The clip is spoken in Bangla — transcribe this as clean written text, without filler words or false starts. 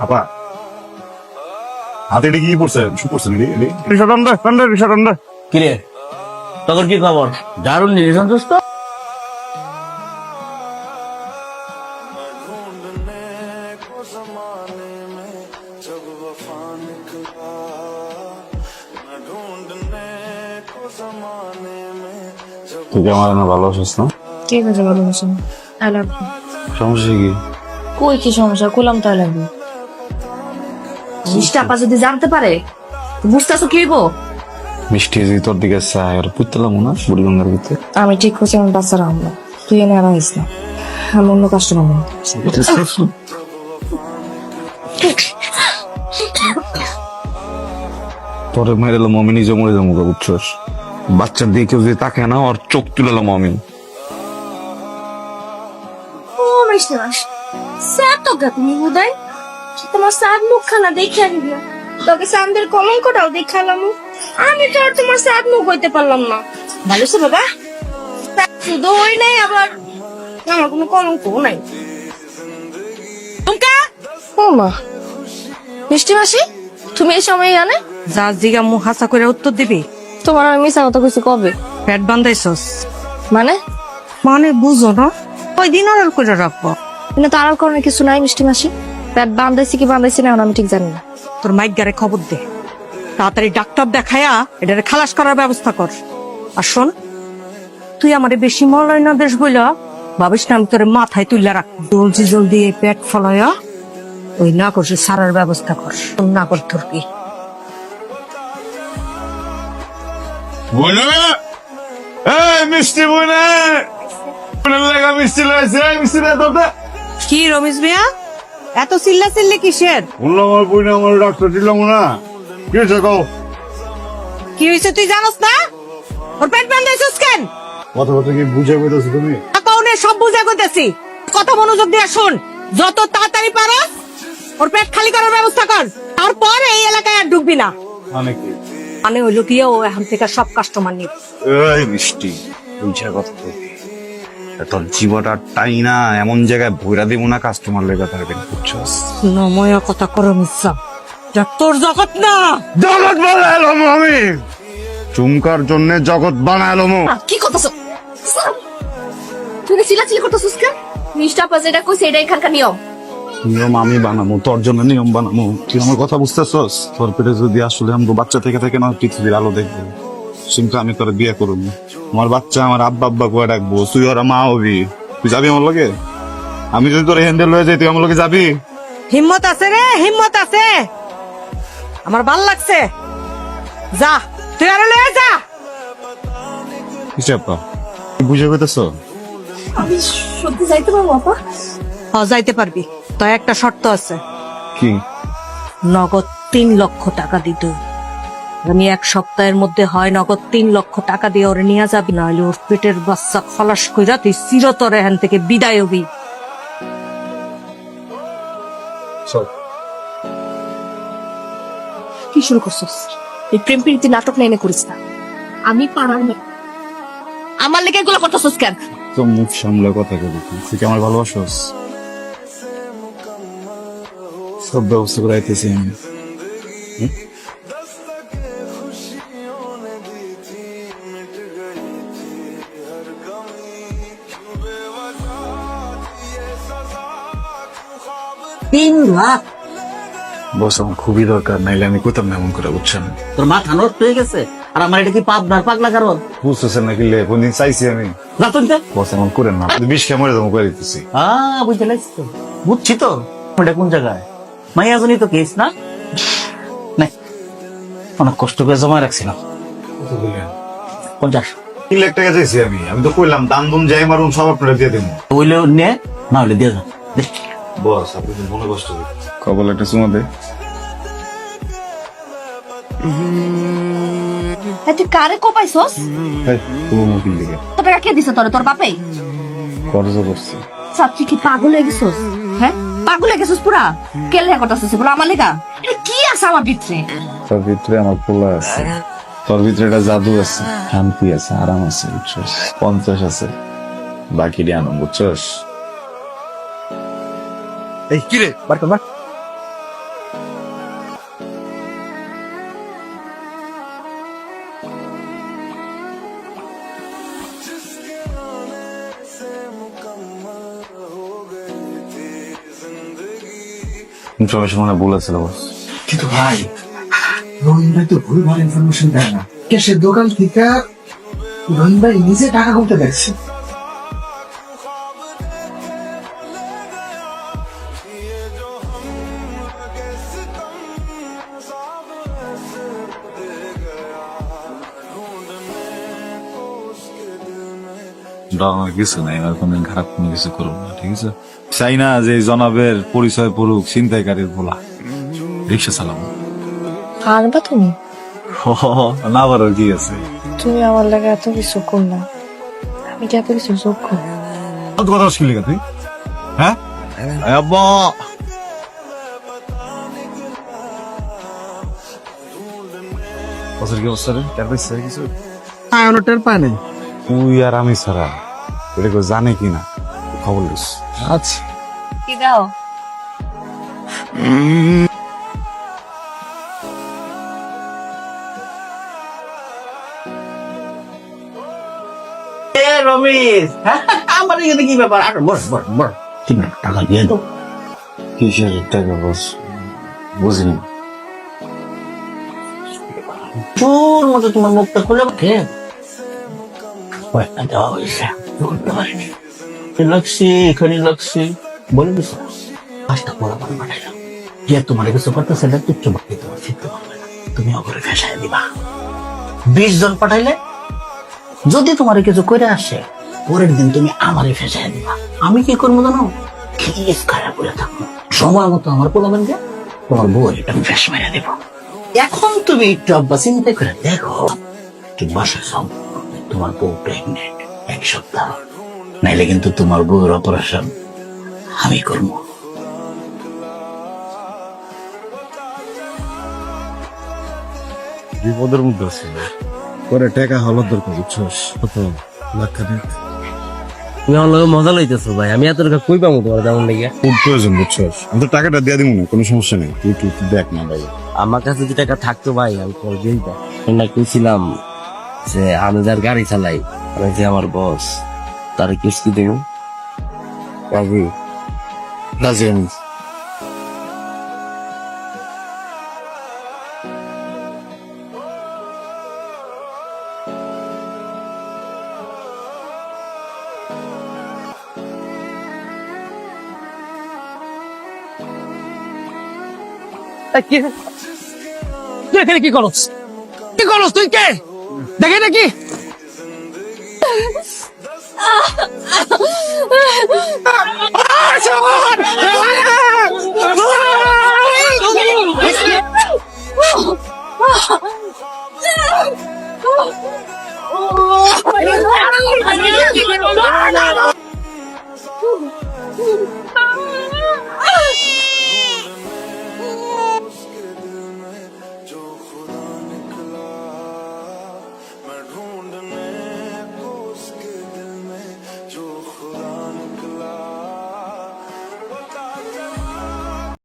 আপা হাতে এটা কি পড়ছে শু পড়ছে নাকি কি রে তখন কি খবর? দারুণ নিয়ে সন্তুষ্ট। তুই কি আমার না ভালোবাসিস না? কে কাজে ভালোবাসেন? I love you. সমস্যা কি? কই কি সমস্যা? কইলাম তো আই লাভ ইউ। মিষ্টি আপা যদি জানতে পারে বুঝতেছো কি হইব? মিষ্টি যদি তোর দিকে চায় আর পুতলাম না বুড়িগঙ্গার ভিতরে। আমি ঠিক করছি আমার বাচ্চারা আমরা তুই এনে আর আইস না, আমি অন্য কাস্টমার নেব। তোরে মেরে এলো মমি নিজে মরে যাবো বুঝছস। বাচ্চার দিকে কেউ যদি তাকে না আর চোখ তুলে এলো মমি। ও মিষ্টি মাস স্যার তো গা তুমি উদয় তোমার সাদ মুখখানা দেখে আনবি, তোকে সামদের কলঙ্কটাও দেখালাম। আমি তো আর তোমার সাদ মুখ হইতে পারলাম না। ভালো সে বাবা, শুধু ওই নাই আবার আমার কোনো কলঙ্ক নাই। ও মা মিষ্টি মাসি, তুমি এই সময় আনে যা জিগা মুখ হাসা করে উত্তর দিবি। তোমার আমি মিশা কথা কইছি কবে? পেট বান্ধাইছস মানে মানে বুঝো না, ওই দিন আর করে রাখবো। কিন্তু তার কারণে কিছু নাই মিষ্টি মাসি, পেট বান্ধাইছি কি বান্ধাইছি না আমি ঠিক জানি না। তোর মাইগারে খবর দে, তাড়াতাড়ি ডাক্তার দেখায়া এটারে খালাস করার ব্যবস্থা কর। আর শোন, তুই আমারে বেশি মলয় না দেশ বইলা ভাবিস না আমি তোর মাথায় তুইলা রাখ। জলদি জলদি এই পেট ফলায়া ওই না করছে সারার ব্যবস্থা কর। না কর তোর কি মিষ্টি বনে লাগা মিষ্টি লয়েছে মিষ্টি না তোটা কি রমেশ মিয়া এত চিল্লা চিল্লি কিসের? বললাম আমার বই না আমার ডাক্তার দিলাম না কি হয়েছে কও। কি হয়েছে তুই জানোস না? ওর পেট বান্ধাইছস কেন? কথা কথা কি বুঝে পেতেছো তুমি? কৌনে সব বুঝা করতেছি, কথা মনোযোগ দিয়ে শোন। যত তাড়াতাড়ি পারস ওর পেট খালি করার ব্যবস্থা কর, তারপর এই এলাকায় আর ঢুকবি না। মানে কি? মানে হইলো কি ও এখন থেকে সব কাস্টমার নিবে। এই মিষ্টি বুঝে কথা বলবি, তোর জীবটা টাই না এমন জায়গায় ভৈরা দিব না কাস্টমার লেগে থাকবেন বুঝছস। নময় কথা করো মিশ্রা, যা তোর জগৎ না। জগৎ বানাইলো আমি চুমকার জন্য জগৎ বানাইলো মো। কি করতেছ? তুই চিল্লাচিল্লি করতেছিস কেন? মিষ্টি আপা যেটা কইছে এটাই এখানকার নিয়ম। নিয়ম আমি বানাবো, তোর জন্য নিয়ম বানাবো। তুই আমার কথা বুঝতেছস? তোর পেটে যদি আসলে আমাকে বাচ্চা থেকে থেকে না পৃথিবীর আলো দেখবো, কিন্তু আমি তোর বিয়ে করবো। আমার বাচ্চা আমার আব্বা আব্বা করে ডাকবো, তুই ওরা মা হবি। তুই যাবি আমার লগে? আমি যদি তোর হ্যান্ডেল হয়ে যাই তুই আমার লগে যাবি? হিম্মত আছে রে, হিম্মত আছে। আমার ভাল লাগছে, যা তুই আরো লয়ে যা। হিসাবটা বুঝে পেতেছ? আমি সত্যি যাইতে পারবো আপা? যাইতে পারবি, তো একটা শর্ত আছে। কি? নগদ 3 লক্ষ টাকা দিতে হবে। আমি 1 সপ্তাহের মধ্যে হয় নগদ 3 লক্ষ টাকা দিয়ে ওরে নিয়ে যাবি, নাহলে ওর পেটের বাচ্চা খলাস কইরা তুই চিরতরে এখান থেকে বিদায় হবি। কি শুরু করছিস? এই প্রেম প্রীতি নাটক না এনে করিস না। আমি পারার মেয়ে, আমার লেগে এগুলো করতেছিস কেন? তো মুখ সামলে কথা বলি, তুই কি আমার ভালোবাসস? সব ব্যবস্থা করে আইতেছি আমি। বস আমার খুবই দরকার, নাইলে আমি কোথাও এমন করে বুঝছেন। তোর মাথা নষ্ট হয়ে গেছে আর আমার এটা কি পাবনার পাগলা কারণ? বুঝতেছেন নাকি লে কোনদিন চাইছি আমি। না তো বস এমন করেন না, বিষ খেয়ে মরে যাবো করে দিতেছি। বুঝতে লাগছি তো, বুঝছি তো। এটা কোন জায়গায়? মাইয়াজনই তো কেস না? নাই, অনেক কষ্ট করে জমা রাখছিলাম। 50 3 লাখ টাকা চাইছি আমি। আমি তো কইলাম দাম দুম যাই মারুন সব আপনারা দিয়ে দেবো। হইলে নে, না হইলে দিয়ে যা। বস আপনি তো মনে কষ্ট কবল একটা চুমা দে। তুই কারে কোপাইছস? তোমার মুখিল দিকে তোর টাকা কে দিছে তোরে? তোর বাপেই? খরচ করছি। সাচ্চি কি পাগল হয়ে গেছস? হ্যাঁ পাগল হয়ে গেছস পুরা? কে লেখা করতেছিস বলো আমার লেখা? এটা কি আছে আমার ভিতরে? তোর ভিতরে আমার পোলা আছে, তোর ভিতরে একটা জাদু আছে, শান্তি আছে, আরাম আছে বুঝছস। 50 আছে, বাকি আনন্দ বুঝছস। এই কি রে বার কর বার। ইনফরমেশন মানে বলেছিল বস। কিন্তু ভাই রহিম ভাই তো ভুলভাল ইনফরমেশন দেয় না। ক্যাশের দোকান থেকে রহিম ভাই নিজে টাকা গুনতে দেখছে। ডরানোর কিছু নাই, আর কোনদিন খারাপ কোনো কিছু করবো না, ঠিক আছে? চাই না যে এই জনাবের পরিচয় পড়ুক ছিনতাইকারীর বলা। রিক্সা চালাবো হারবা তুমি? না বারো কি আছে? তুমি আমার লাগে এত কিছু করলা, আমি কি এত কিছু যোগ্য? ফালতু কথা শিখলি তুই, হ্যাঁ? আব্বা বছর কি অবস্থা রে? টের পাইছিস কিছু? টের পায় নাই। তুই আর আমি ছাড়া এটা কেউ জানে কিনা খবর লিস। আচ্ছা কি দাও? এ রমেশ, আমার এখানে কি ব্যাপার? আর বস বস বস, ঠিক না, টাকা দিয়ে দাও। কিসের টাকা বস? বুঝিনি। চোর মতো তোমার মুখটা খুলে ওঠে। কয়েকটা দেওয়া হয়েছে, ধরতে পারিনি। লাগছি এখানে লাগছি বলে দিস, পাঁচটা পড়া পান পাঠাইলাম। যে তোমার কিছু করতেছে না, তুচ্ছ বাকি তোমার শিখতে পারবে না, তুমি অগরে ফেসায় দিবা। 20 জন পাঠাইলে যদি তোমার কিছু করে আসে, পরের দিন তুমি আমারে ফেসায় দিবা। আমি কি করবো জানো? খিস খারাপ করে থাকবো, সময় মতো আমার পোলাবেনকে তোমার বউ এটা ফেস মেরে দেবো। এখন তুমি একটু আব্বা চিন্তা করে দেখো, তুমি বাসায় সব তোমার বউ প্রেগনেন্ট 1 সপ্তাহ, নাইলে কিন্তু তোমার বউর অপারেশন আমি করবো। বিপদের মধ্যে আছে, পরে টাকা হওয়ার দরকার, বুঝছস? কত লাখ খানিক তুমি আমার লগে মজা লইতেছো ভাই, আমি এত টাকা কই পাবো তোমার যেমন লেগে? খুব প্রয়োজন, বুঝছস? আমি তো টাকাটা দিয়ে দিব না, কোনো সমস্যা নেই, তুই একটু দেখ না ভাই। আমার কাছে যদি টাকা থাকতো ভাই আমি তোর দিয়ে দিতাম। আমি না কইছিলাম যে আমি যার গাড়ি চালাই, আমি যে আমার বস, তার কিস্তি দেব বাবু। রাজি আমি। তুই এখানে কি করস? কি করস তুই? কে দেখে নাকি? Oh,